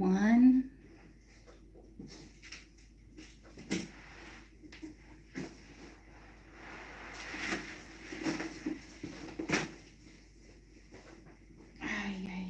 everyone. Ay, ay.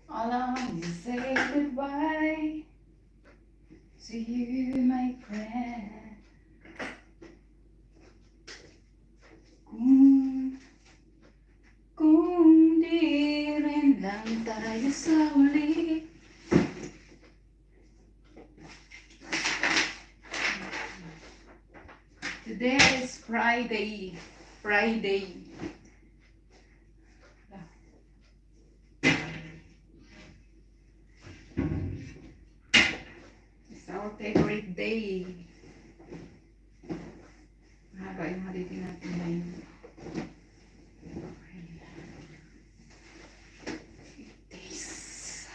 All I want is to say goodbye to you, my friend. Kung di rin lang tayo sa uli. Today is Friday. It's our favorite day. Mahaba yung holiday natin ngayon. Days.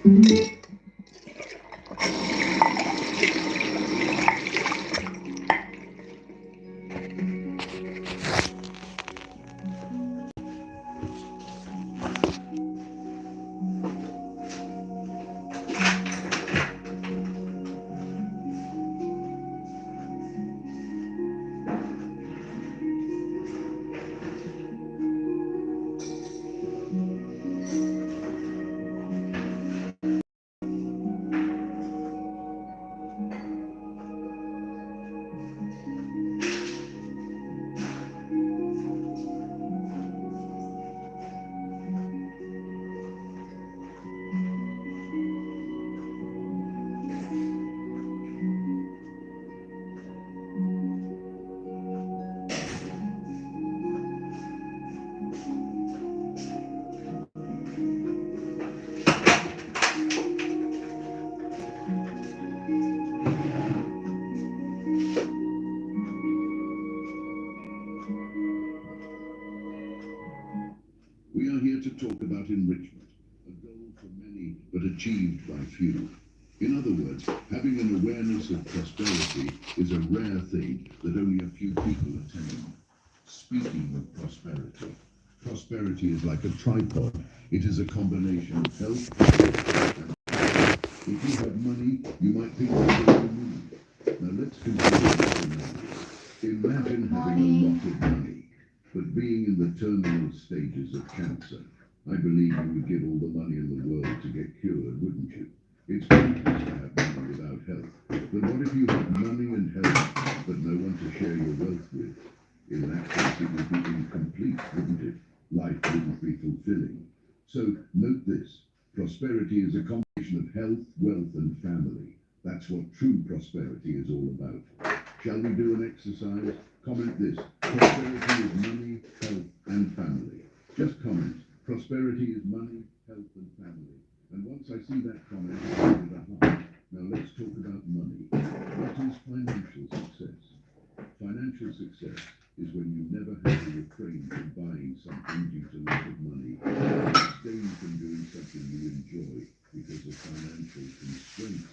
We are here to talk about enrichment, a goal for many but achieved by few. In other words, having an awareness of prosperity is a rare thing that only a few people attain. Speaking of prosperity, prosperity is like a tripod. It is a combination of health and if you have money, you might think that's all you need. Now let's consider this scenario. Imagine having a lot of money, but being in the terminal stages of cancer. I believe you would give all the money in the world to get cured, wouldn't you? It's pointless to have money without health. But what if you had money and health, but no one to share your wealth with? In that case, it would be incomplete, wouldn't it? Life wouldn't be fulfilling. So note this. Prosperity is a combination of health, wealth, and family. That's what true prosperity is all about. Shall we do an exercise? Comment this. Prosperity is money, health, and family. Just comment. Prosperity is money, health, and family. And once I see that comment, I'll give it a heart. Now let's talk about money. What is financial success? Financial success is when you never have to refrain from buying something due to lack of money, or abstain from doing something you enjoy because of financial constraints.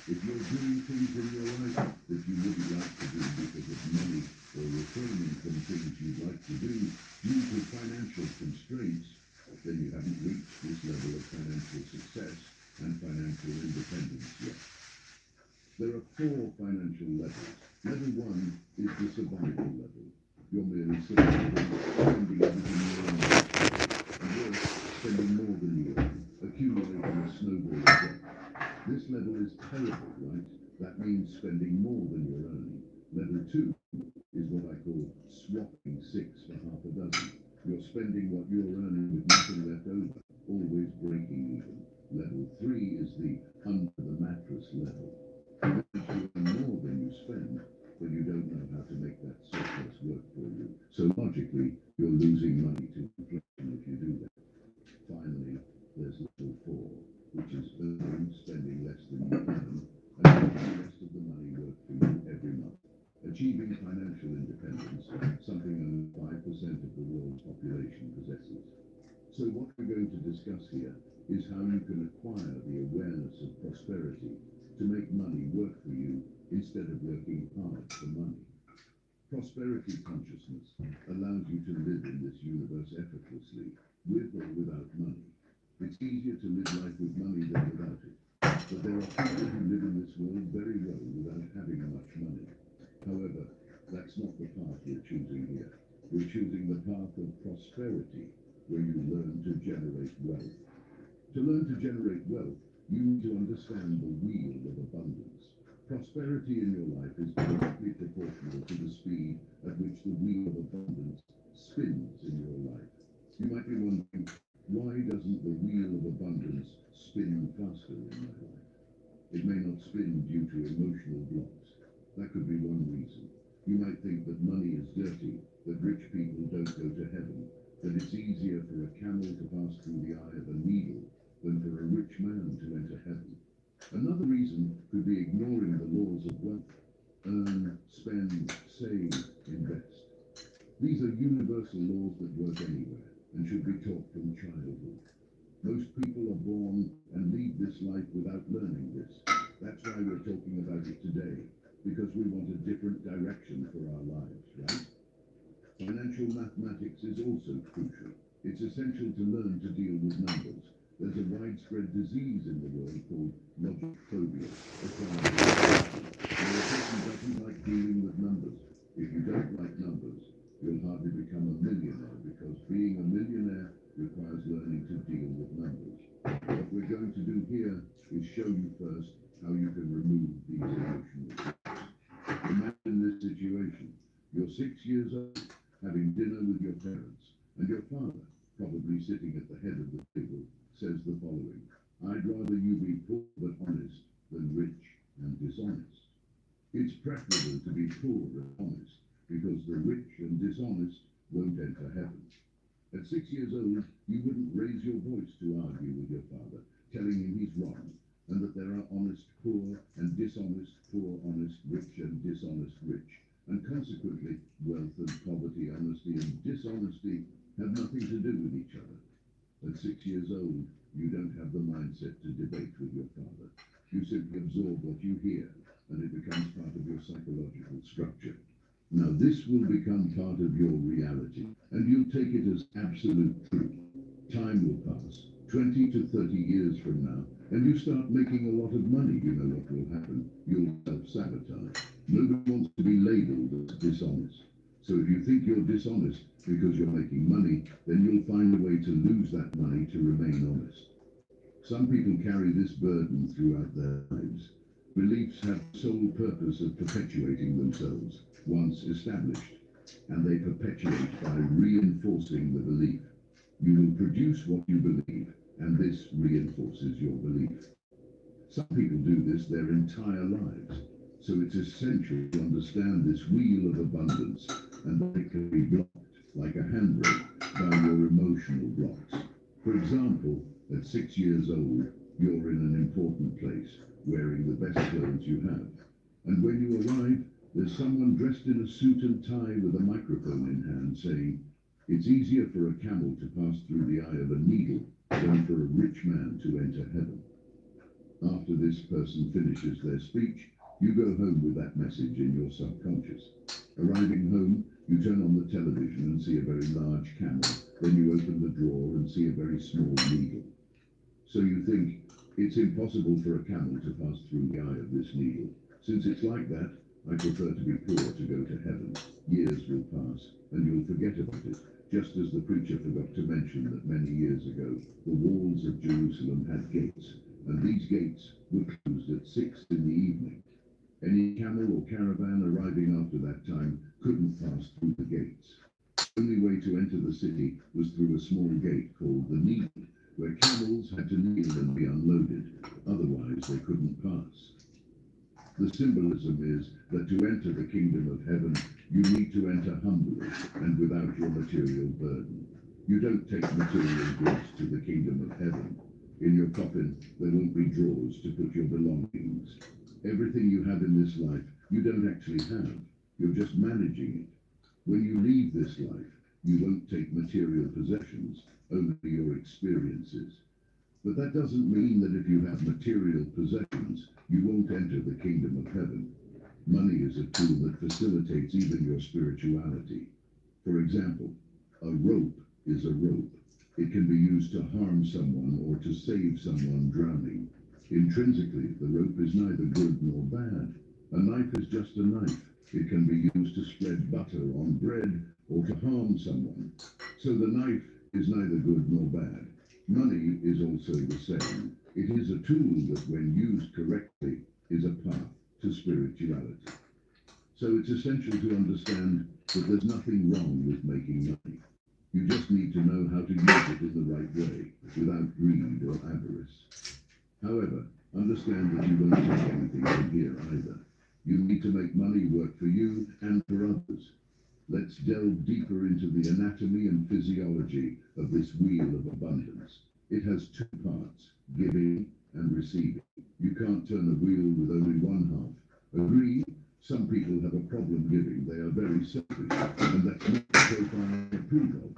If you're doing things in your life that you wouldn't like to do because of money, or refraining from things you'd like to do due to financial constraints, then you haven't reached this level of financial success and financial independence yet. There are four financial levels. Level one is the survival level. You're merely surviving, spending everything you earn, and worse, spending more than you earn, accumulating a snowball of debt. This level is terrible, right? That means spending more than you're earning. Level two is what I call swapping six for half a dozen. You're spending what you're earning with nothing left over, always breaking even. Level three is the under the mattress level. You earn more than you spend, but you don't know how to make that surplus work for you. So logically, you're losing money to inflation if you do that. Finally, there's level four, which is earning, spending less than you earn, and making the rest of the money work for you every month. Achieving financial independence, something only 5% of the world's population possesses. So what we're going to discuss here is how you can acquire the awareness of prosperity to make money work for you instead of working hard for money. Prosperity consciousness allows you to live in this universe effortlessly, with or without money. It's easier to live life with money than without it. But there are people who live in this world very well without having much money. However, that's not the path we're choosing here. We're choosing the path of prosperity, where you learn to generate wealth. To learn to generate wealth, you need to understand the wheel of abundance. Prosperity in your life is directly proportional to the speed at which the wheel of abundance spins in your life. You might be wondering, why doesn't the wheel of abundance spin faster in my life? It may not spin due to emotional blocks. That could be one reason. You might think that money is dirty, that rich people don't go to heaven, that it's easier for a camel to pass through the eye of a needle than for a rich man to enter heaven. Another reason could be ignoring the laws of wealth. Earn, spend, save, invest. These are universal laws that work anywhere and should be taught from childhood. Most people are born and leave this life without learning this. That's why we're talking about it today, because we want a different direction for our lives, right? Financial mathematics is also crucial. It's essential to learn to deal with numbers. There's a widespread disease in the world called logic phobia. A person doesn't like dealing with numbers. If you don't like numbers, you'll hardly become a millionaire, because being a millionaire requires learning to deal with numbers. What we're going to do here is show you first how you can remove these emotional blocks. Imagine this situation. You're 6 years old, having dinner with your parents, and your father, probably sitting at the head of the table, says the following: "I'd rather you be poor but honest than rich and dishonest." It's preferable to be poor and honest, because the rich and dishonest won't enter heaven. At 6 years old, you wouldn't raise your voice to argue with your father, telling him he's wrong, and that there are honest poor and dishonest poor, honest rich and dishonest rich, and consequently wealth and poverty, honesty and dishonesty have nothing to do with each other. At 6 years old, you don't have the mindset to debate with your father. You simply absorb what you hear, and it becomes part of your psychological structure. Now this will become part of your reality, and you'll take it as absolute truth. Time will pass, 20 to 30 years from now, and you start making a lot of money. You know what will happen. You'll self-sabotage. Nobody wants to be labeled as dishonest. So if you think you're dishonest because you're making money, then you'll find a way to lose that money to remain honest. Some people carry this burden throughout their lives. Beliefs have the sole purpose of perpetuating themselves once established, and they perpetuate by reinforcing the belief. You will produce what you believe, and this reinforces your belief. Some people do this their entire lives, so it's essential to understand this wheel of abundance, and that it can be blocked, like a handbrake, by your emotional blocks. For example, at 6 years old, you're in an important place, wearing the best clothes you have. And when you arrive, there's someone dressed in a suit and tie with a microphone in hand saying, "It's easier for a camel to pass through the eye of a needle than for a rich man to enter heaven." After this person finishes their speech, you go home with that message in your subconscious. Arriving home, you turn on the television and see a very large camel. Then you open the drawer and see a very small needle. So you think, it's impossible for a camel to pass through the eye of this needle. Since it's like that, I prefer to be poor to go to heaven. Years will pass, and you'll forget about it, just as the preacher forgot to mention that many years ago, the walls of Jerusalem had gates, and these gates were closed at 6 in the evening. Any camel or caravan arriving after that time couldn't pass through the gates. The only way to enter the city was through a small gate called the Needle, where camels had to kneel and be unloaded, otherwise they couldn't pass. The symbolism is that to enter the kingdom of heaven, you need to enter humbly and without your material burden. You don't take material goods to the kingdom of heaven. In your coffin, there won't be drawers to put your belongings. Everything you have in this life, you don't actually have. You're just managing it. When you leave this life, you won't take material possessions, only your experiences. But that doesn't mean that if you have material possessions, you won't enter the kingdom of heaven. Money is a tool that facilitates even your spirituality. For example, a rope is a rope. It can be used to harm someone or to save someone drowning. Intrinsically, the rope is neither good nor bad. A knife is just a knife. It can be used to spread butter on bread or to harm someone. So the knife is neither good nor bad. Money is also the same. It is a tool that, when used correctly, is a path to spirituality. So it's essential to understand that there's nothing wrong with making money. You just need to know how to use it in the right way, without greed or avarice. However, understand that you won't take anything from here either. You need to make money work for you and for others. Let's delve deeper into the anatomy and physiology of this wheel of abundance. It has two parts, giving and receiving. You can't turn a wheel with only one half. Agree? Some people have a problem giving. They are very selfish, and that's not the profile I approve of.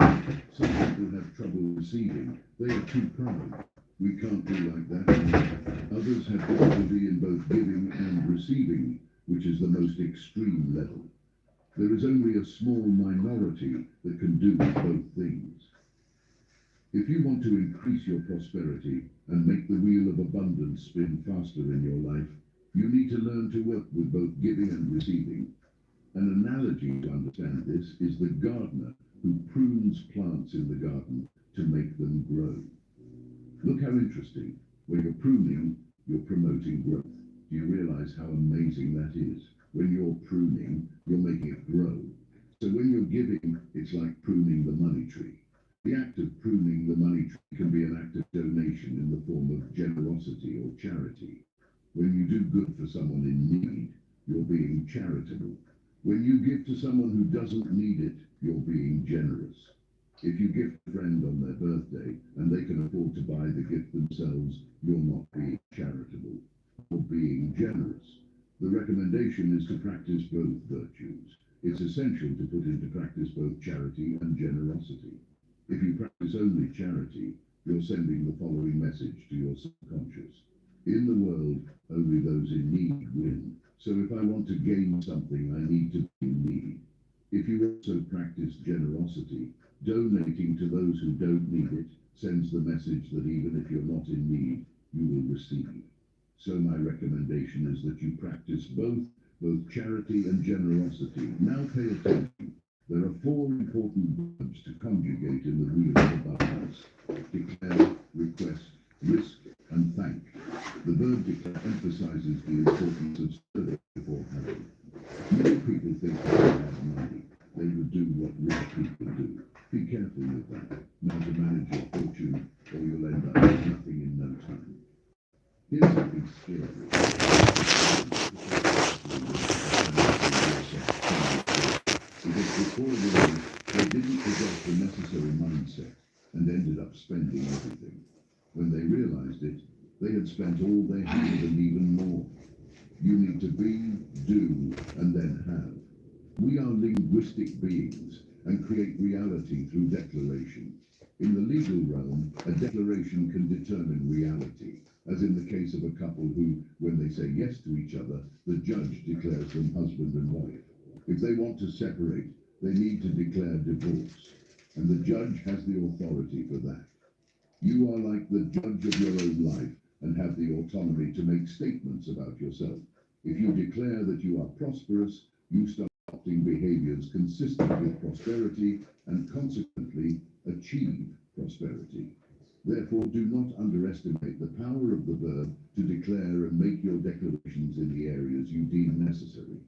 Some people have trouble receiving, they are too proud. We can't be like that. Others have difficulty in both giving and receiving, which is the most extreme level. There is only a small minority that can do both things. If you want to increase your prosperity and make the wheel of abundance spin faster in your life, you need to learn to work with both giving and receiving. An analogy to understand this is the gardener who prunes plants in the garden to make them grow. Look how interesting. When you're pruning, you're promoting growth. Do you realize how amazing that is? When you're pruning, you're making it grow. So when you're giving, it's like pruning the money tree. The act of pruning the money tree can be an act of donation in the form of generosity or charity. When you do good for someone in need, you're being charitable. When you give to someone who doesn't need it, you're being generous. If you gift a friend on their birthday and they can afford to buy the gift themselves, you're not being charitable. You're being generous. The recommendation is to practice both virtues. It's essential to put into practice both charity and generosity. If you practice only charity, you're sending the following message to your subconscious. In the world, only those in need win. So if I want to gain something, I need to be in need. If you also practice generosity, donating to those who don't need it sends the message that even if you're not in need, you will receive. So my recommendation is that you practice both charity and generosity. Now pay attention. There are four important verbs to conjugate in the wheel of abundance: declare, request, risk, and thank. The verb declare emphasizes the importance of serving before having. Many people think if they have money, they would do what rich people do. Be careful with that. Not to manage your fortune, or you'll end up with nothing in no time. Here's something scary. Because before this, they didn't possess the necessary mindset and ended up spending everything. When they realized it, they had spent all they had and even more. You need to be, do, and then have. We are linguistic beings and create reality through declaration. In the legal realm, a declaration can determine reality, as in the case of a couple who, when they say yes to each other, the judge declares them husband and wife. If they want to separate, they need to declare divorce, and the judge has the authority for that. You are like the judge of your own life and have the autonomy to make statements about yourself. If you declare that you are prosperous, you start adopting behaviors consistent with prosperity and consequently achieve prosperity. Therefore, do not underestimate the power of the verb to declare and make your declarations in the areas you deem necessary.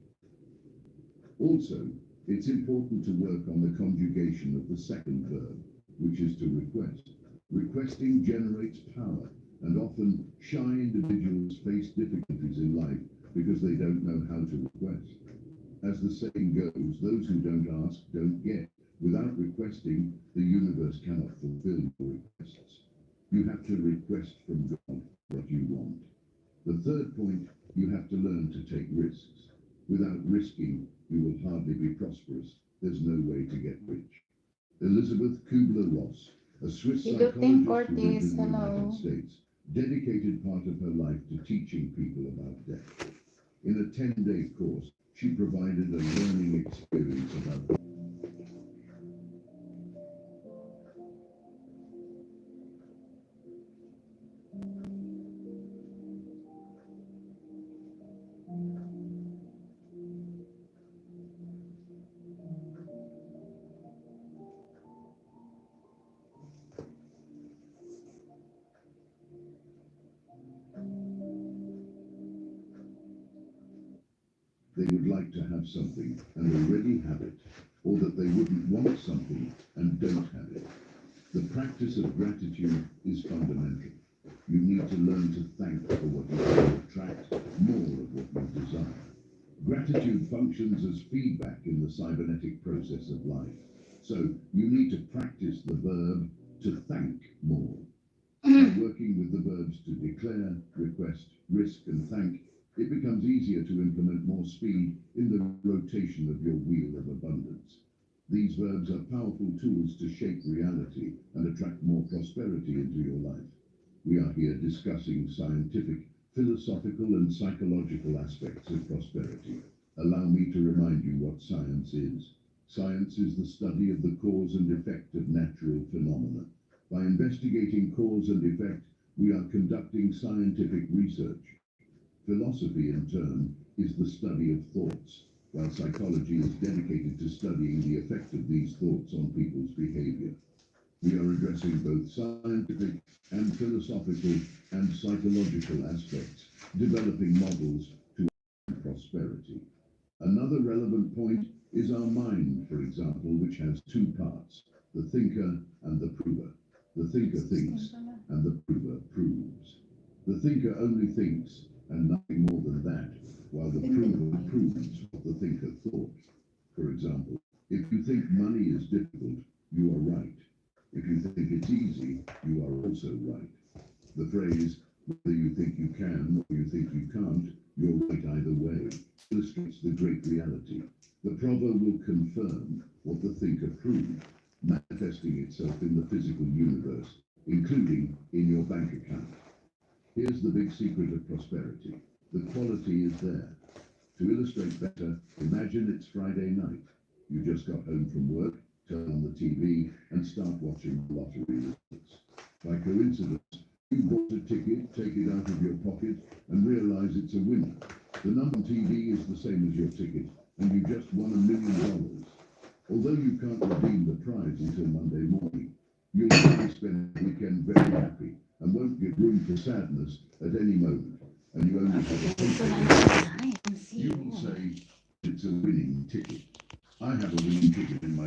Also, it's important to work on the conjugation of the second verb, which is to request. Requesting generates power, and often shy individuals face difficulties in life because they don't know how to request. As the saying goes, those who don't ask don't get. Without requesting, the universe cannot fulfill your requests. You have to request from God what you want. The third point, you have to learn to take risks. Without risking, you will hardly be prosperous. There's no way to get rich. Elizabeth Kubler-Ross, a Swiss Pilutin psychologist who lived Cortez, in the United hello. States, dedicated part of her life to teaching people about death. In a 10-day course, she provided a learning experience about they would like to have something and already have it, or that they wouldn't want something and don't have it. The practice of gratitude is fundamental. You need to learn to thank for what you can attract more of what you desire. Gratitude functions as feedback in the cybernetic process of life. So you need to practice the verb to thank more. By working with the verbs to declare, request, risk, and thank, it becomes easier to implement more speed in the rotation of your wheel of abundance. These verbs are powerful tools to shape reality and attract more prosperity into your life. We are here discussing scientific, philosophical, and psychological aspects of prosperity. Allow me to remind you what science is. Science is the study of the cause and effect of natural phenomena. By investigating cause and effect, we are conducting scientific research. Philosophy, in turn, is the study of thoughts, while psychology is dedicated to studying the effect of these thoughts on people's behavior. We are addressing both scientific and philosophical and psychological aspects, developing models to prosperity. Another relevant point is our mind, for example, which has two parts, the thinker and the prover. The thinker thinks and the prover proves. The thinker only thinks and nothing more than that, while the prover proves what the thinker thought. For example, if you think money is difficult, you are right. If you think it's easy, you are also right. The phrase, whether you think you can or you think you can't, you're right either way, illustrates the great reality. The proverb will confirm what the thinker proved, manifesting itself in the physical universe, including in your bank account. Here's the big secret of prosperity. The quality is there. To illustrate better, imagine it's Friday night. You just got home from work, turn on the TV, and start watching the lottery results. By coincidence, you bought a ticket, take it out of your pocket, and realize it's a winner. The number on TV is the same as your ticket, and you just won $1 million. Although you can't redeem the prize until Monday morning, you'll probably spend the weekend very happy and won't give room for sadness at any moment. And you only have a ticket. You will say it's a winning ticket. I have a winning ticket in my